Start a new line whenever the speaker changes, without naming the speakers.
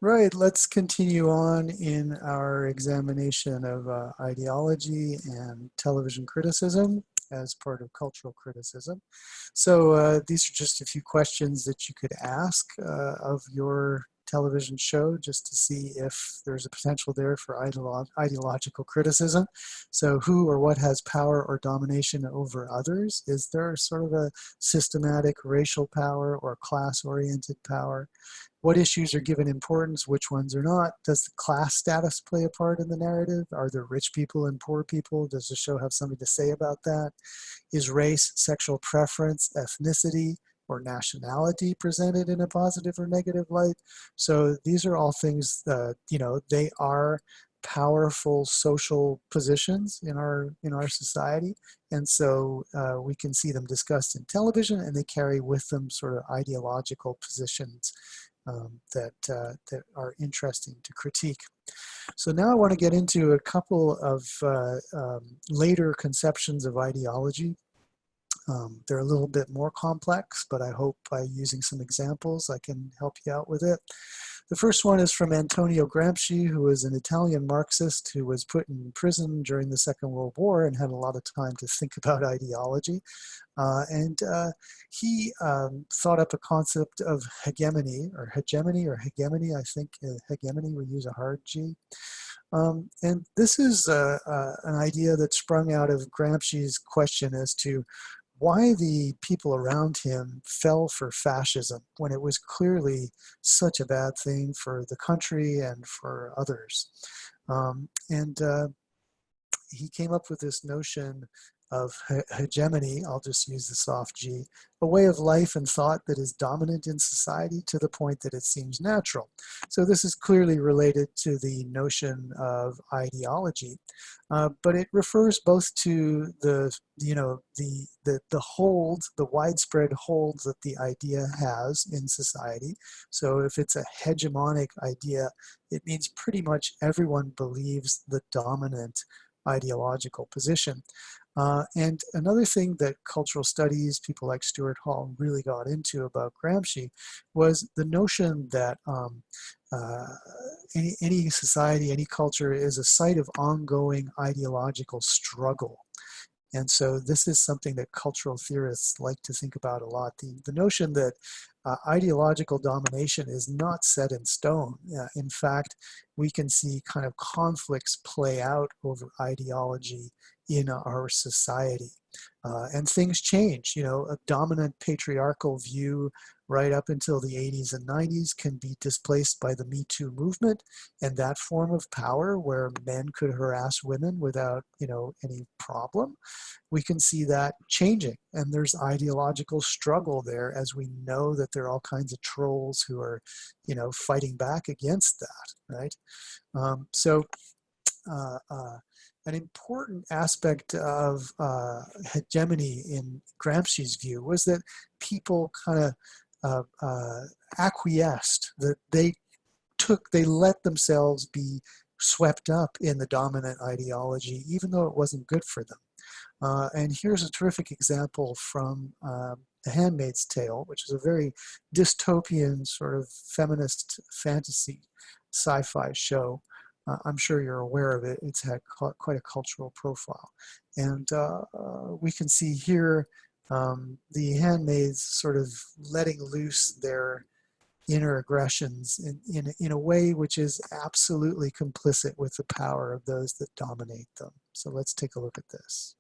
Right, let's continue on in our examination of ideology and television criticism as part of cultural criticism. So these are just a few questions that you could ask of your television show just to see if there's a potential there for ideological criticism. So who or what has power or domination over others? Is there sort of a systematic racial power or class-oriented power? What issues are given importance, which ones are not? Does the class status play a part in the narrative? Are there rich people and poor people? Does the show have something to say about that? Is race, sexual preference, ethnicity, or nationality presented in a positive or negative light? So these are all things that, they are powerful social positions in our society, and so we can see them discussed in television, and they carry with them sort of ideological positions that are interesting to critique. So now I want to get into a couple of later conceptions of ideology. They're a little bit more complex, but I hope by using some examples I can help you out with it. The first one is from Antonio Gramsci, who was an Italian Marxist who was put in prison during the Second World War and had a lot of time to think about ideology. And he thought up a concept of hegemony, I think hegemony, we use a hard G. And this is an idea that sprung out of Gramsci's question as to why the people around him fell for fascism when it was clearly such a bad thing for the country and for others. And he came up with this notion of hegemony, I'll just use the soft G, a way of life and thought that is dominant in society to the point that it seems natural. So this is clearly related to the notion of ideology, but it refers both to the hold, the widespread hold that the idea has in society. So if it's a hegemonic idea, it means pretty much everyone believes the dominant ideological position. And another thing that cultural studies, people like Stuart Hall really got into about Gramsci was the notion that any society, any culture is a site of ongoing ideological struggle. And so this is something that cultural theorists like to think about a lot. The notion that ideological domination is not set in stone. In fact, we can see kind of conflicts play out over ideology in our society. And things change, a dominant patriarchal view right up until the 80s and 90s can be displaced by the Me Too movement and that form of power where men could harass women without, any problem. We can see that changing, and there's ideological struggle there as we know that there are all kinds of trolls who are, fighting back against that, right? So an important aspect of hegemony in Gramsci's view was that people kind of acquiesced, that they let themselves be swept up in the dominant ideology, even though it wasn't good for them. And here's a terrific example from The Handmaid's Tale, which is a very dystopian sort of feminist fantasy sci-fi show. I'm sure you're aware of it. It's had quite a cultural profile. And we can see here the handmaids sort of letting loose their inner aggressions in a way which is absolutely complicit with the power of those that dominate them. So let's take a look at this.